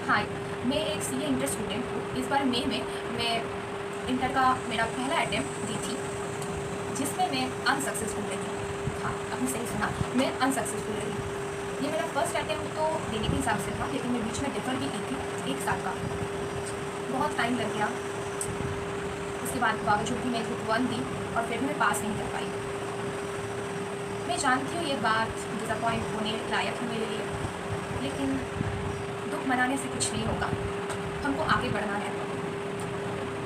हाय, मैं एक CA inter student हूँ। इस बार मई में मैं इंटर का मेरा पहला अटेम्प्ट दी थी, जिसमें मैं अनसक्सेसफुल रही। हाँ, आपने सही सुना, मैं अनसक्सेसफुल रही। ये मेरा फर्स्ट अटेम्प्ट तो देने के हिसाब से था, लेकिन मैं बीच में डिफ़र भी की थी 1 साल का। बहुत टाइम लग गया। उसके बावजूद भी मैं ग्रुप 1 दी और फिर मैं पास नहीं कर पाई। मैं जानती हूँ ये बात डिसअपॉइंट होने लायक है मेरे लिए, लेकिन दुख मनाने से कुछ नहीं होगा, हमको आगे बढ़ना है।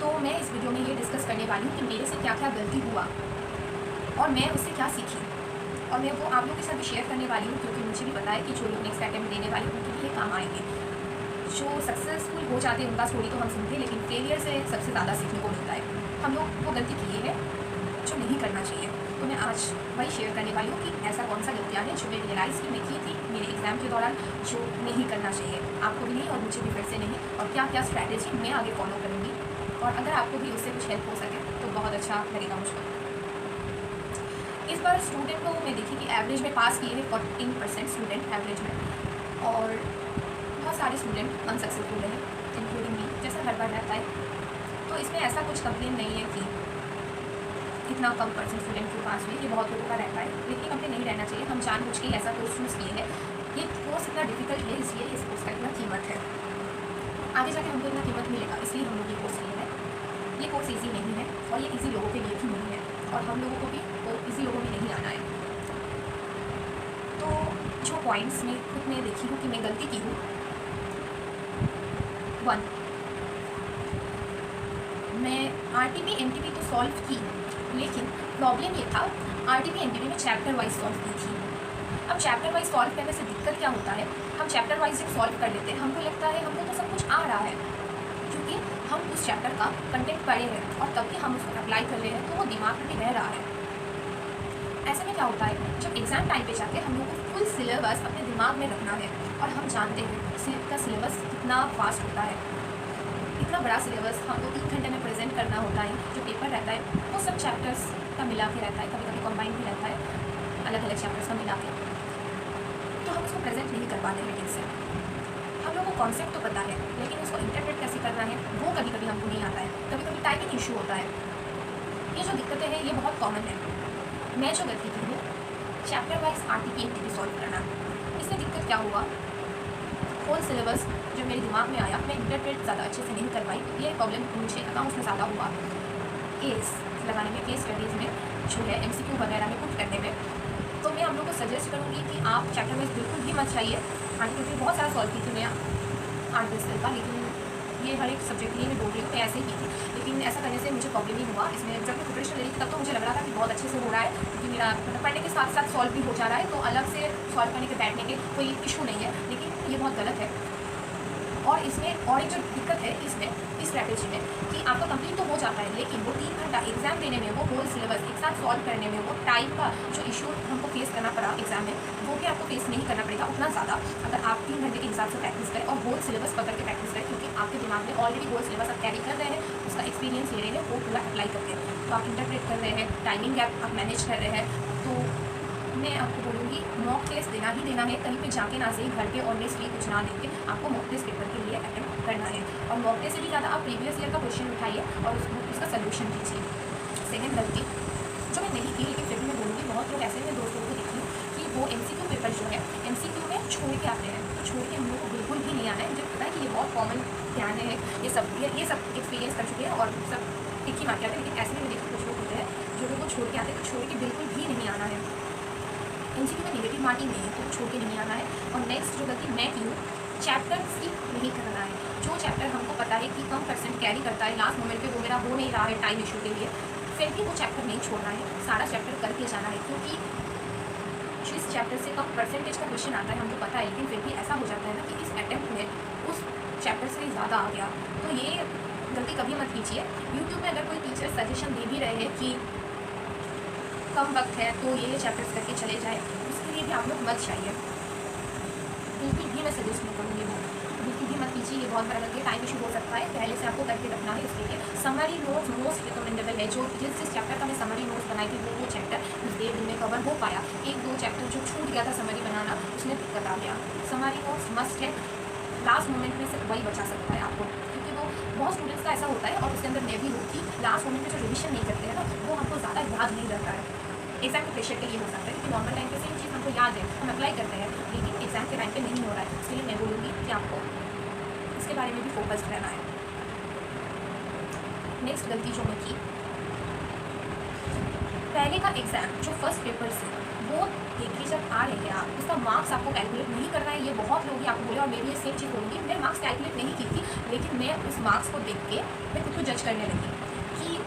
तो मैं इस वीडियो में ये डिस्कस करने वाली हूँ कि मेरे से क्या क्या गलती हुआ और मैं उससे क्या सीखी, और मैं वो आप लोगों के साथ भी शेयर करने वाली हूँ, क्योंकि मुझे भी पता है कि जो लोग नेक्स्ट अटेम्प्ट देने वाले हैं उनके लिए काम आएंगे। जो सक्सेसफुल हो जाते हैं उनका स्टोरी तो हम सुनते हैं, लेकिन फेलियर से सबसे ज़्यादा सीखने को मिलता है। हम लोग वो गलती की है जो नहीं करना चाहिए। तो मैं आज वही शेयर करने वाली हूँ कि ऐसा कौन सा गलतियाँ हैं जो मैं रियलाइज़ की मैं की थी मेरे एग्ज़ाम के दौरान, जो नहीं करना चाहिए आपको भी नहीं और मुझे भी फिर से नहीं, और क्या क्या स्ट्रैटेजी मैं आगे फॉलो करूँगी, और अगर आपको भी उससे कुछ हेल्प हो सके तो बहुत अच्छा लगेगा मुझको। इस बार स्टूडेंट को मैं देखी कि एवरेज में पास किए हैं 14% स्टूडेंट एवरेज में, और बहुत सारे स्टूडेंट अनसक्सेसफुल रहे, इंक्लूडिंग मी, जैसा हर बार रहता है। तो इसमें ऐसा कुछ कंप्लेन नहीं है कि इतना कम परसेंट स्टूडेंट के पास हुई, ये बहुत लोगों का रहता है, लेकिन हमें नहीं रहना चाहिए। हम जानबूझ के ऐसा कोर्स चूज़ किए हैं। ये कोर्स इतना डिफिकल्ट है, इसलिए इस कोर्स का इतना कीमत है। आगे जाके हमको इतना कीमत मिलेगा, इसलिए हम लोग ये कोर्स लिए हैं। ये कोर्स ईजी नहीं है, और ये ईजी लोगों के लिए भी नहीं है, और हम लोगों को भी ईजी लोगों में नहीं आना है। तो जो पॉइंट्स में खुद में देखी हूँ कि मैं गलती की हूँ, 1, मैं आरटीपी एनटीपी तो सॉल्व की, लेकिन प्रॉब्लम ये था आरटीपी एनटीपी में चैप्टर वाइज सॉल्व की थी। अब चैप्टर वाइज सॉल्व करने से दिक्कत क्या होता है, हम चैप्टर वाइज जब सॉल्व कर लेते हैं हमको लगता है हमको तो सब कुछ आ रहा है, क्योंकि हम उस चैप्टर का कंटेंट पढ़े हैं और तब भी हम उसको अप्लाई कर रहे हैं, तो वो दिमाग में भी रह रहा है। ऐसे में क्या होता है, जब एग्ज़ाम टाइम पे जाके हम लोग को फुल सिलेबस अपने दिमाग में रखना है, और हम जानते हैं सिलेक्ट का सिलेबस कितना फास्ट होता है। इतना बड़ा सिलेबस हमको 3 घंटे में प्रेजेंट करना होता है। जो पेपर रहता है वो सब चैप्टर्स का मिला के रहता है, कभी कभी कॉम्बाइन भी रहता है, अलग अलग चैप्टर्स का मिला के, तो हम उसको प्रेजेंट नहीं कर पाते हैं ठीक से। हम लोगों को कॉन्सेप्ट तो पता है, लेकिन उसको इंटरप्रेट कैसे करना है वो कभी कभी हमको नहीं आता है। कभी कभी टाइमिंग इशू होता है। ये जो दिक्कतें हैं ये बहुत कॉमन है। मैं जो गलती की हूँ, chapter wise RTP NTP solve करना, इससे दिक्कत क्या हुआ, होल सिलेबस जो मेरे दिमाग में आया मैं इंटरप्रेट ज़्यादा अच्छे से नहीं कर पाई। ये प्रॉब्लम मुझे अकाउंट्स में ज़्यादा हुआ, केस लगाने में, केस स्टडीज़ में, जो है एमसीक्यू वगैरह में पुट करने में। तो मैं आप लोग को सजेस्ट करूँगी कि आप चैप्टर वाइज बिल्कुल भी मत चाहिए। क्योंकि बहुत सारा सॉल्व की थी मैं 8-10 दिन का, लेकिन ये हर एक सब्जेक्ट के लिए मैं बोल रही हूँ, मैं ऐसे ही की थी, लेकिन ऐसा करने से मुझे प्रॉब्लम ही हुआ। इसमें जब मैं प्रिपरेशन ले रही थी तब तो मुझे लग रहा था कि बहुत अच्छे से हो रहा है, क्योंकि मेरा मतलब पढ़ने के साथ साथ सॉल्व भी हो जा रहा है, तो अलग से सॉल्व करने के बैठने के कोई इशू नहीं है। लेकिन ये बहुत गलत है। और इसमें और एक जो दिक्कत है इसमें, इस स्ट्रैटेजी में, कि आपका कंप्लीट तो हो जाता है, लेकिन वो 3 घंटा एग्जाम देने में, वो होल सिलेबस एक साथ सॉल्व करने में, वो टाइम का जो इशू हमको फेस करना पड़ा एग्जाम में, वो भी आपको फेस नहीं करना पड़ेगा उतना ज़्यादा, अगर आप 3 घंटे के हिसाब से प्रैक्टिस करें और होल सिलेबस पकड़ के प्रैक्टिस करें, क्योंकि आपके दिमाग में ऑलरेडी होल सिलेबस आप कैरी कर रहे हैं, उसका एक्सपीरियंस ले रहे हैं, वो पूरा अप्लाई करके, तो आप इंटरप्रेट कर रहे हैं, टाइमिंग गैप आप मैनेज कर रहे हैं। तो मैं आपको बोलूँगी मॉक टेस्ट देना ही देना है, कहीं पे जाके ना सही, घर पे ऑनेस्टली कुछ ना देके आपको मॉक टेस्ट पेपर के लिए अटेम्प्ट करना है, और मॉक टेस्ट से भी ज़्यादा आप प्रीवियस ईयर का क्वेश्चन उठाइए और उसका सोल्यूशन कीजिए। सेकेंड गलती जो मैं नहीं की, लेकिन फिर भी मैं बोलूँगी, बहुत लोग ऐसे मैं दोस्तों को देखी कि वो एमसीक्यू पेपर जो है एमसीक्यू में छोड़ के आते हैं, तो छोड़ के हम लोग को बिल्कुल भी नहीं आना है। मुझे पता है कि ये बहुत कॉमन ध्यान है, ये सब एक्सपीरियंस कर चुके हैं और सब एक ही मार के आते हैं, लेकिन ऐसे में मैं देखी कुछ लोग होते हैं जो लोग को छोड़ के आते हैं, तो छोड़ के बिल्कुल भी नहीं आना है। एमसीक्यू में नेगेटिव मार्किंग नहीं है, तो छोड़ के नहीं आना है। और नेक्स्ट जो गलती मैं की हूँ, चैप्टर स्किप नहीं करना है। जो चैप्टर हमको पता है कि कम परसेंट कैरी करता है, लास्ट मोमेंट पे वो मेरा हो नहीं रहा है टाइम इशू के लिए, फिर भी वो चैप्टर नहीं छोड़ना है, सारा चैप्टर करके जाना है। क्योंकि जिस चैप्टर से कम परसेंटेज का क्वेश्चन आता है हमको पता है, लेकिन फिर भी ऐसा हो जाता है ना कि इस अटेम्प्ट में उस चैप्टर से ज़्यादा आ गया, तो ये गलती कभी मत कीजिए। यूट्यूब में अगर कोई टीचर सजेशन दे भी रहे हैं कि कम वक्त है तो ये चैप्टर्स करके चले जाए, उसके लिए भी आप लोग मत चाहिए, बिल्कुल भी मैं सजेस्ट नहीं करूँगी, वो बिल्कुल भी मत कीजिए। ये बहुत बड़ा गलती है, टाइम इशू हो सकता है, पहले से आपको करके रखना है। इसके लिए समरी नोट्स मोस्ट रिकमेंडेबल है। जो जिस चैप्टर का मैं समरी नोट्स बनाई थी वो चैप्टर उस 1.5 दिन में कवर हो पाया। 1-2 चैप्टर जो छूट गया था समरी बनाना, उसमें दिक्कत आ गया। समरी नोट्स मस्ट है, लास्ट मोमेंट में सिर्फ वही बचा सकता है आपको, क्योंकि वो बहुत स्टूडेंट्स का ऐसा होता है और उसके अंदर मैं भी हूँ कि लास्ट मोमेंट में जो रिविजन नहीं करते हैं ना, वो हमको ज़्यादा याद नहीं रहता है। एग्जाम के प्रेशर के लिए हो सकता है, क्योंकि नॉर्मल टाइम पे सेम चीज़ हमको याद है, हम अप्लाई करते हैं, लेकिन एग्जाम के टाइम पे नहीं हो रहा है। इसलिए मैं बोलूँगी कि आपको इसके बारे में भी फोकस्ड रहना है। नेक्स्ट गलती जो मैं की, पहले का एग्ज़ाम जो फर्स्ट पेपर से वो देखिए, जब आ रहे हैं आप उसका मार्क्स आपको कैलकुलेट नहीं करना है। ये बहुत लोग ही आपको बोले, और मेरी ये सेम चीज़ होगी, मैं मार्क्स कैलकुलेट नहीं की थी, लेकिन मैं उस मार्क्स को देख के मैं खुद को जज करने लगी कि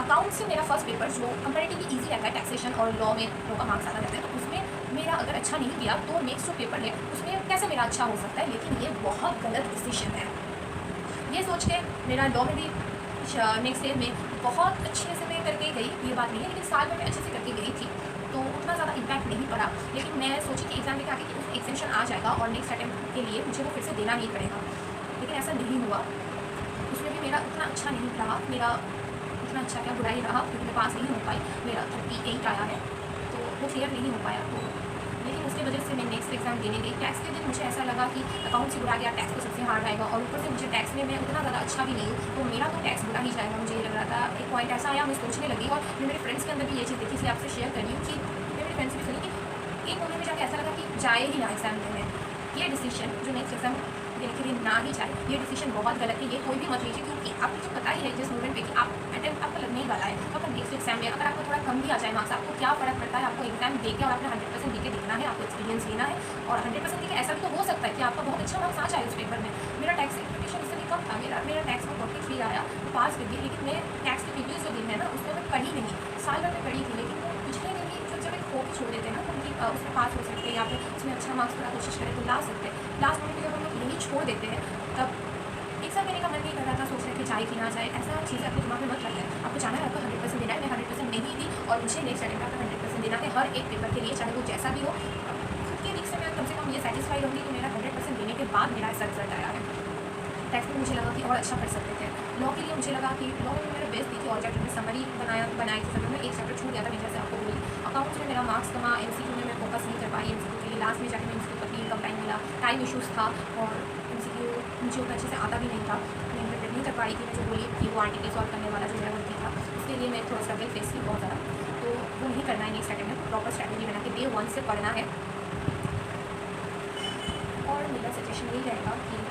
अकाउंट से मेरा फर्स्ट पेपर जो कंपेरेटिवली ईजी रहता है, टैक्सेशन और लॉ में लॉ का मार्क्स ज़्यादा रहता है, तो उसमें मेरा अगर अच्छा नहीं किया तो नेक्स्ट जो पेपर है उसमें कैसे मेरा अच्छा हो सकता है। लेकिन ये बहुत गलत डिसीजन है। ये सोच के मेरा लॉ में भी नेक्स्ट ईयर में बहुत अच्छे से मैं करके गई, ये बात नहीं है, लेकिन साल में मैं अच्छे से करके गई थी, तो उतना ज़्यादा इम्पैक्ट नहीं पड़ा। लेकिन मैं सोची कि एग्जाम में आके कि उसमें एक्सटेंशन आ जाएगा और नेक्स्ट अटेम्प्ट के लिए मुझे वो फिर से देना नहीं पड़ेगा, लेकिन ऐसा नहीं हुआ। उसमें भी मेरा उतना अच्छा नहीं रहा, मेरा उतना अच्छा क्या बुरा ही रहा, क्योंकि मैं पास नहीं हो पाई। मेरा 38 आया है, तो वो क्लियर नहीं हो पाया। तो लेकिन उसकी वजह से मैं नेक्स्ट एग्जाम देने गई। टैक्स के दिन मुझे ऐसा लगा कि अकाउंट से बुरा गया, टैक्स तो सबसे हार्ड आएगा, और ऊपर से मुझे टैक्स में मैं उतना ज़्यादा अच्छा भी नहीं हूँ, तो मेरा तो टैक्स बुरा ही जाएगा, मुझे ये लग रहा था। एक पॉइंट ऐसा आया, मैं सोचने लगी, और मैं मेरे फ्रेंड्स के अंदर भी ये चीज़ देखी, इसलिए आपसे शेयर कर रही हूँ कि मैं मेरे फ्रेंड्स भी सुनी कि एक मोमेंट में जाकर ऐसा लगा कि जाए ही ना एग्जाम देने। ये डिसीजन जो नेक्स्ट एग्जाम देने के लिए ना ही जाए, ये डिसीजन बहुत गलत है। ये कोई भी मत लीजिए, क्योंकि आपको तो पता ही है जिस मोमेंट पे कि आप अटेम्प्ट आपका लगने ही वाला है, तो आपका नेक्स्ट एग्जाम में अगर आपको थोड़ा कम भी आ जाए मार्क्स, आपको क्या फ़र्क पड़ता है। आपको एग्जाम दे के और आपने 100% दे के देखना है, आपको एक्सपीरियंस लेना है, और 100% दे के ऐसा भी तो हो सकता है कि आपका बहुत अच्छा मार्क्स आ जाए उस पेपर में। मेरा टैक्स एक्सपेक्टेशन इससे भी कम था, मेरा टैक्स में 43 आया, तो पास कर गई। लेकिन मैं टैक्स के वीडियोज़ जो दिन है ना, उसमें मैं पढ़ी नहीं, साल भर में पढ़ी थी, लेकिन वो पिछले दिन ही जब एक होप छोड़ देते हैं ना, उनकी उसमें पास हो सकते हैं या फिर उसमें अच्छा मार्क्स पूरा कोशिश करें तो ला सकते हैं। लास्ट मोमेंट जब हम लोग यही छोड़ देते हैं, तब एग्जाम देने का मन नहीं कर रहा था, सोच रहे थे जाए कि ना जाए। ऐसा चीज़ें अपने दिमाग में मत रखिए, आपको जाना है, आपको 100% देना है। मैं 100% नहीं दी, और मुझे नेक्स्ट अटेम्प्ट का 100% देना है हर एक पेपर के लिए, चाहे वो जैसा भी हो। खुद के वीक से मैं कम से कम ये सेटिस्फाई रहूँगी कि मेरा 100% देने के बाद मेरा ऐसा रिजल्ट आया है। टैक्स में मुझे लगा कि और अच्छा कर सकते थे। लॉ के लिए मुझे लगा कि लॉ में मेरा बेस्ट दी थी, और चैप्टर में समरी बनाई थी, सब में एक चैप्टर छूट गया था, मैं जैसे आपको बोली। अकाउंट्स में मेरा मार्क्स कमा, MCQ में मैं फोकस नहीं कर पाई, MCQ के लिए लास्ट में जाकर मैं MCQ का फील कम टाइम मिला, टाइम इशूज़ था, और MCQ मुझे उतना अच्छे से आता भी नहीं था। मैं इंटरप्रेट नहीं कर पाई कि मैं जो बोली कि वो RTP सॉल्व करने वाला जो मेरा गलती था, उसके लिए मैं थोड़ा स्ट्रगल फेस की बहुत ज़्यादा। तो वो नहीं करना है नेक्स्ट अटेम्प्ट में, प्रॉपर स्ट्रैटेजी बना के Day 1 से पढ़ना है। और मेरा सजेशन यही रहेगा कि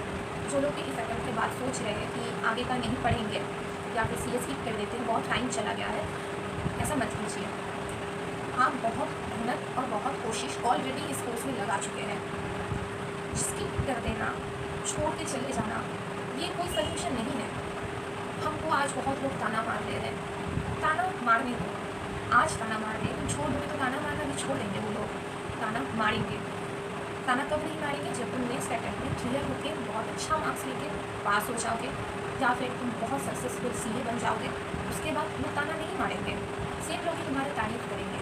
जो लोग इस अटेम्प्ट के बाद सोच रहे हैं कि आगे का नहीं पढ़ेंगे या फिर CS स्किप कर देते हैं, बहुत टाइम चला गया है, ऐसा मत कीजिए। आप बहुत मेहनत और बहुत कोशिश ऑलरेडी इस कोर्स में लगा चुके हैं। स्किप कर देना, छोड़ के चले जाना, ये कोई सल्यूशन नहीं है। हमको आज बहुत लोग ताना मार रहे हैं, ताना मारने दो, आज ताना मार रहे हैं, तुम छोड़ दोगे तो ताना मारना भी छोड़ देंगे वो लोग, ताना मारेंगे। ताना कब नहीं मारेंगे, जब तुम नेक्स्ट अटेम्प्ट में क्लियर होकर बहुत अच्छा मार्क्स लेके पास हो जाओगे, या फिर तुम बहुत सक्सेसफुल CA बन जाओगे। उसके बाद लोग ताना नहीं मारेंगे, सेम लोग ही तुम्हारी तारीफ करेंगे।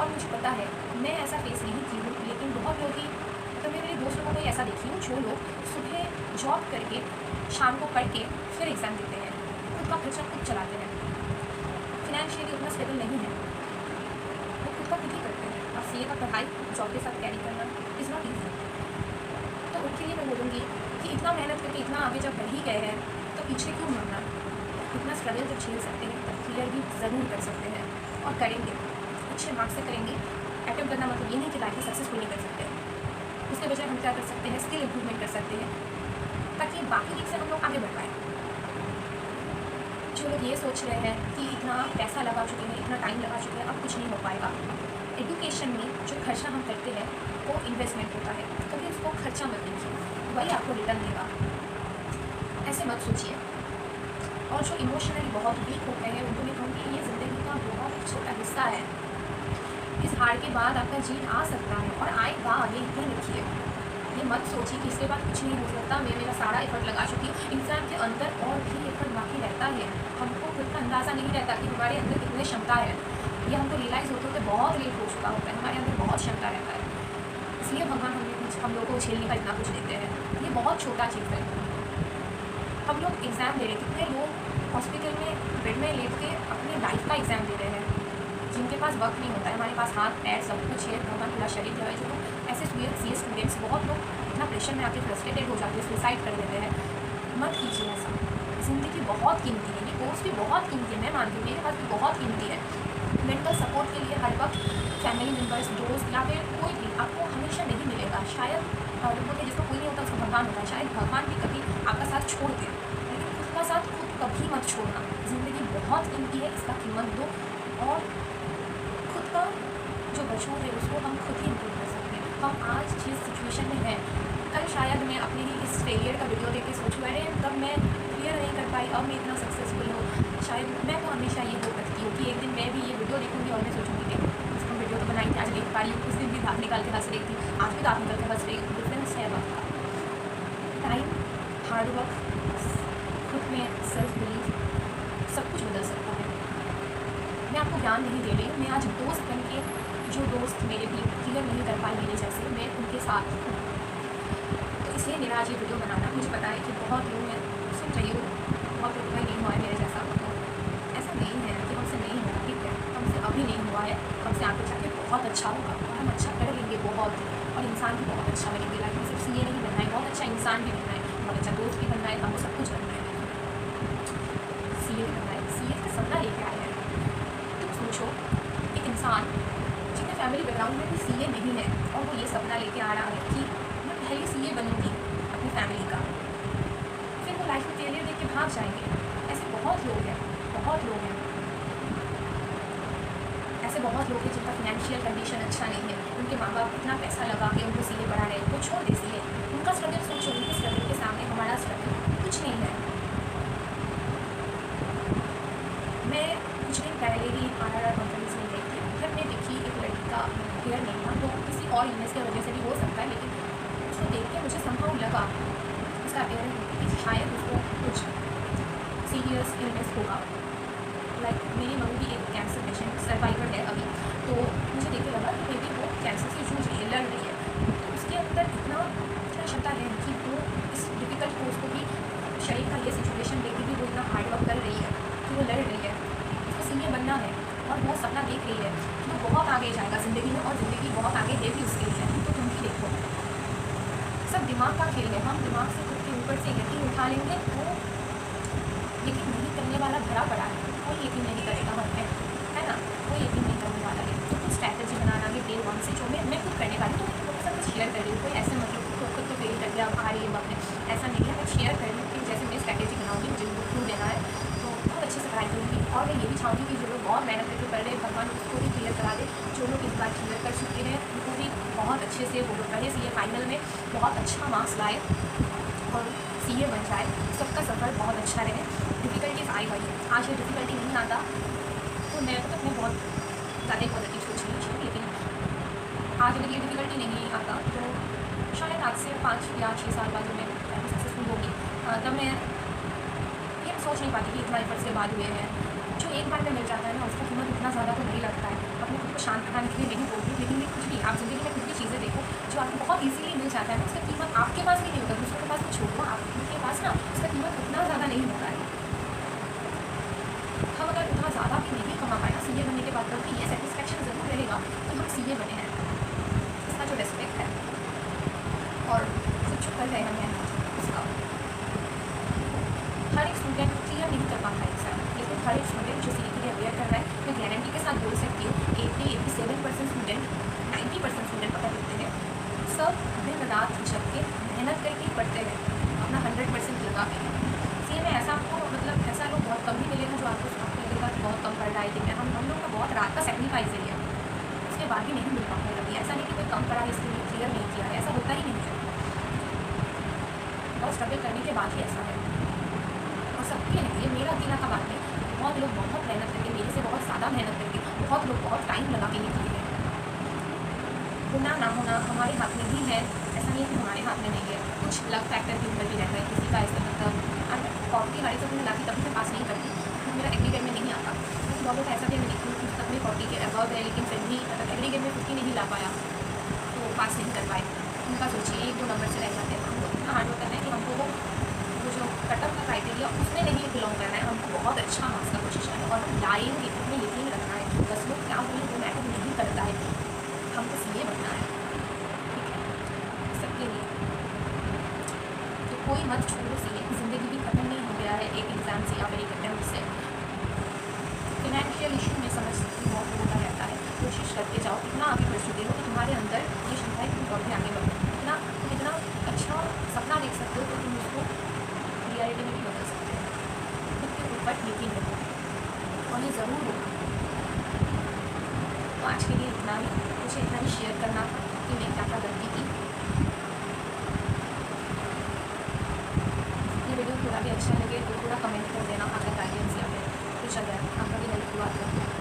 और मुझे पता है, मैं ऐसा फेस नहीं की हूँ, लेकिन बहुत लोग ही, मतलब मैं मेरे दोस्त लोगों को ऐसा देखी हूँ जो लोग सुबह जॉब करके शाम को पढ़ के फिर एग्ज़ाम देते हैं, खुद का खर्चा खुद चलाते हैं, फिनेंशियली उतना स्टेबल नहीं है, वो खुद का खुद ही करते हैं। और CA का पढ़ाई जॉब के साथ कैरी करना इज़ नॉट ईजी। तो उनके लिए मैं बोलूँगी कि इतना मेहनत करके इतना आगे जब बढ़ ही गए हैं, तो पीछे क्यों मुड़ना। इतना स्ट्रगल जब झेल सकते हैं, तब क्लियर भी ज़रूर कर सकते हैं, और करेंगे, अच्छे मार्क्स से करेंगे। अटेम्प्ट करना मतलब ये नहीं कि लाइफ में सक्सेसफुल नहीं कर सकते, उसके बजाय हम क्या कर सकते हैं, स्किल इम्प्रूवमेंट कर सकते हैं, ताकि बाकी वीक से हम लोग आगे बढ़ पाएँ। जो लोग ये सोच रहे हैं कि इतना पैसा लगा चुके हैं, इतना टाइम लगा चुके हैं, अब कुछ नहीं हो पाएगा। एजुकेशन में जो खर्चा हम करते हैं वो इन्वेस्टमेंट होता है, कभी उसको खर्चा मत कीजिए, वही आपको रिटर्न देगा, ऐसे मत सोचिए। और जो इमोशनली बहुत वीक होते हैं उनको मैं कहूँगी ये ज़िंदगी का बहुत छोटा हिस्सा है। इस हार के बाद आपका जीत आ सकता है, और आएगा, ये यकीन रखिए। ये मत सोचिए कि इसके बाद कुछ नहीं हो सकता, मैं मेरा सारा एफर्ट लगा चुकी हूँ। एग्ज़ाम के अंदर और भी एफर्ट बाकी रहता है, हमको खुद का अंदाज़ा नहीं रहता कि हमारे अंदर कितनी क्षमता है। ये हमको रियलाइज़ होते होते बहुत लेट हो चुका होता है, हमारे अंदर बहुत क्षमता रहता है, इसलिए भगवान हम लोग को झेलने का इतना कुछ देते हैं। ये बहुत छोटा चीज़ है। हम लोग एग्ज़ाम दे रहे, कितने लोग हॉस्पिटल में बेड में लेट के अपनी लाइफ का एग्ज़ाम दे रहे हैं, जिनके पास वक्त नहीं होता है, हमारे पास हाथ पैर सब कुछ है, भगवान पूरा शरीर दिया है, जो लोग ऐसे सी स्टूडेंट्स बहुत लोग इतना प्रेशर में आके फ्रस्ट्रेटेड हो जाते हैं, सुसाइड कर देते हैं। मत कीजिए ऐसा। ज़िंदगी बहुत कीमती है, ये कोर्स भी बहुत कीमती है, मैं मानती हूँ, मेरे पास भी बहुत कीमती है। मेंटल सपोर्ट के लिए हर वक्त फैमिली मेम्बर्स, दोस्त या फिर कोई भी आपको हमेशा नहीं मिलेगा। शायद लोगों के जिसको कोई नहीं होता उसको भगवान होता है, शायद भगवान भी कभी आपका साथ छोड़ दे, लेकिन खुद का साथ खुद कभी मत छोड़ना। ज़िंदगी बहुत कीमती है, इसका कीमत दो, और खुद का जो वजूद है उसको हम खुद ही इम्प्रूव कर सकते हैं। हम आज जिस सिचुएशन में हैं, कल शायद मैं अपने ही इस फेलियर का वीडियो देख के सोचूँ, अरे तब मैं क्लियर नहीं कर पाई, अब मैं इतना सक्सेसफुल हूँ। शायद मैं तो हमेशा ये होप रखती हूँ कि एक दिन मैं भी ये वीडियो देखूँगी और मैं सोचूँगी कि उसको वीडियो तो बनाई थी, आज देख पा रही हूँ, उस दिन भी दाँत निकाल के हंस रही थी, आज भी दाँत निकाल के हंस रही हूँ। डिफरेंस है वक्त का। टाइम, हार्ड वर्क, खुद में सेल्फ बिलीव सब कुछ बदल सकता है। मैं आपको ज्ञान नहीं दे रही हूँ, मैं आज दोस्त बन के, जो दोस्त मेरे भी क्लियर नहीं कर पाए मेरे जैसे, मैं उनके साथ हूँ। तो इसलिए मेरा आज ये वीडियो बनाना, मुझे पता है कि बहुत लोग हैं सुन रही हूँ, बहुत लोग नहीं हुआ है मेरे जैसा। तो ऐसा नहीं है कि हमसे नहीं हुआ, ठीक है, हमसे अभी नहीं हुआ है, हमसे आगे जाके बहुत अच्छा होगा और हम अच्छा कर लेंगे बहुत, और इंसान भी बहुत अच्छा बनेंगे। लाइफ में सिर्फ सीए नहीं बनना है, बहुत अच्छा इंसान भी बनना है, बहुत अच्छा दोस्त भी बनना है, हमको सब कुछ बनना है। सीए भी बनना है, सीए का सपना लेके आए हैं। तुम सोचो, एक इंसान जिनके फैमिली बैकग्राउंड में भी सीए नहीं है और वो ये सपना लेके आ रहा है कि मैं पहले सीए बनूंगी अपनी फैमिली का, फिर वो लाइफ में फेलियर देख के भाग जाएंगे। ऐसे बहुत लोग हैं, बहुत लोग हैं, ऐसे बहुत लोग हैं जिनका फिनेंशियल कंडीशन अच्छा नहीं है, उनके माँ बाप इतना पैसा लगा के उनको सीए पढ़ा रहे हैं, वो छोड़ दे सीए। उनका स्ट्रगल सोचो, उनके स्ट्रगल के सामने हमारा स्ट्रगल कुछ नहीं है। मैं कुछ दिन पहले ही RRR कॉन्फ्रेंस में गई थी, फिर मैं देखी एक लड़की का हेयर नहीं था, तो किसी और इलनेस की वजह से भी हो सकता है, लेकिन उसको देख के मुझे समहाउ लगा उसका हेयर कि शायद उसको कुछ सीरियस इलनेस होगा। लाइक मेरी मम्मी भी एक कैंसर पेशेंट सर्वाइवर है अभी, तो मुझे देख के लगा कि बेबी वो कैंसर से जूझ रही है, लड़ रही है। तो उसके अंदर इतना क्षमता है कि वो इस डिफ़िकल्ट कोर्स को भी, शरीर का ये सिचुएशन देख के भी वो इतना हार्ड वर्क कर रही है कि वो लड़ रही है, उसको सीए बनना है और वो सपना देख रही है कि वो बहुत आगे जाएगा ज़िंदगी में, और ज़िंदगी बहुत आगे है भी उसके लिए। तो तुम भी देखो, सब दिमाग का खेल है। हम दिमाग से खुद के ऊपर से यकीन उठा लेंगे, वो यकीन नहीं करने वाला भरा पड़ा है, कोई यकीन नहीं करेगा हम पे, है ना, कोई यकीन नहीं करने वाला है। तो कुछ स्ट्रैटेजी बनाना है डे 1 से, जो मैं खुद करने वाली, तो मैं लोगों के साथ शेयर कर रही हूँ। कोई ऐसे मतलब खुद तो फेल कर गया अब आ रही है वक्त में, ऐसा नहीं है। मैं शेयर कर रही हूँ कि जैसे मैं स्ट्रैटेजी बनाऊँगी, मुझे बुक थ्रू देना है तो बहुत अच्छे से पढ़ाई करूँगी। और मैं ये भी चाहूँगी कि जो लोग बहुत मेहनत करके पढ़ रहे हैं, भगवान उसको भी क्लियर करा दे। जो लोग इस बार क्लियर कर चुके हैं उनको भी बहुत अच्छे से वो लोग पढ़े, सीए फाइनल में बहुत अच्छा मार्क्स लाए और सीए बन जाए, सबका सफ़र बहुत अच्छा रहे। डिफ़िकल्टीज आएगा ही, आज ये डिफ़िकल्टी नहीं आता तो मैं बहुत ज़्यादा पॉजिटिव सोच रही थी, लेकिन आज अगर ये डिफ़िकल्टी नहीं आता तो शायद आज से 5 या 6 साल बाद मैं सक्सेसफुल होगी, तब मैं ये सोच नहीं पाती कि इतना एफर्ट्स के बाद हुए हैं। जो एक बार में मिल जाता है ना, उसका कीमत इतना ज़्यादा तो नहीं लगता है। अपने खुद को शांत रखने के लिए नहीं बोलती, लेकिन ये कुछ भी आप ज़िंदगी में कुछ भी चीज़ें देखो जो आपको बहुत ईजीली मिल जाता है ना, उसका कीमत आपके पास भी नहीं होता, दूसरों के पास भी छोड़ो, आपके पास ना उसका कीमत उतना ज़्यादा नहीं होता है। हम अगर उतना ज़्यादा भी नहीं कमा पाए ना सीए बनने के बाद, तो ये सेटिस्फेक्शन ज़रूर रहेगा कि हम सीए बने हैं, इसका जो रेस्पेक्ट है और खुद जो कर रहे हैं उसका। हर एक स्टूडेंट क्लियर नहीं कर पाता एग्जाम, लेकिन हर एक स्टूडेंट जो सीए के लिए अवेयर कर रहा है, मैं गारंटी के साथ बोल सकती हूँ 87% स्टूडेंट, 90% स्टूडेंट पकड़ लेते हैं। सब दिन रात जग के मेहनत करके ही पढ़ते हैं, अपना 100% लगा के। सीए में ऐसा आपको मतलब ऐसा लोग बहुत कम ही मिलेगा जो आपको लगेगा कि बहुत कम पढ़ रहा है, लेकिन हम लोग का बहुत रात का सेक्रीफाइस है, उसके बाद भी नहीं मिल पाता कभी। ऐसा नहीं कि कोई कम पढ़ा है इसके लिए क्लियर नहीं किया है, ऐसा होता ही नहीं है, और स्ट्रगल करने के बाद ही ऐसा है। और सबके लिए, ये मेरा अकेला का बात है, बहुत लोग बहुत मेहनत करके, मेरे से बहुत ज़्यादा मेहनत करके, बहुत लोग बहुत टाइम लगा के निकले हैं। होना ना होना हमारे हाथ में ही है, ऐसा नहीं है कि हमारे हाथ में नहीं है, कुछ लक फैक्टर के ऊपर भी रहता है किसी का। ऐसा मतलब अगर कॉपी गाड़ी तक मैं लाती तभी मैं पास नहीं करती, तो मेरा एग्रीगेट में नहीं आता। लेकिन बहुत लोग ऐसा भी मैं देखती हूँ कि तब में 40 के अबव है, लेकिन फिर भी मतलब एग्रीगेट में 50 नहीं ला पाया तो पास नहीं कर पाए। उनका सोचिए 1-2 नंबर से रह जाते हैं। हमको इतना हार्ड वर्क करना है कि हमको वो जो कटअप का क्राइटेरिया उसमें नहीं बिलोंग करना है, हमको बहुत अच्छा मार्क्स का कोशिश करना है और हम लाएंगे, हमें यकीन रखना है। 10 लोग क्या ज़िंदगी मत छोड़ो सीए, ज़िंदगी भी ख़त्म नहीं हो गया है एक एग्ज़ाम से या फिर एक अटेम्प्ट से। फिनेंशियल इशू में समझ सकती हूँ बहुत होता रहता है, कोशिश करते जाओ, इतना आगे बढ़ चुके हो तो तुम्हारे अंदर ये क्षमता है कि तुम और भी आगे बढ़ो, तुम इतना अच्छा सपना देख सकते हो तो तुम उसको रियलिटी में भी बदल सकते हो। खुद के ऊपर यकीन रखो और ये ज़रूर होगा। तो आज के लिए इतना ही, मुझे इतना ही शेयर करना था कि मैं क्या क्या गलती की। ये वीडियो थोड़ा भी अच्छा लगे तो थोड़ा कमेंट कर देना, अगर गाइडेंस या फिर कुछ अगर आपका भी हेल्प हुआ तो।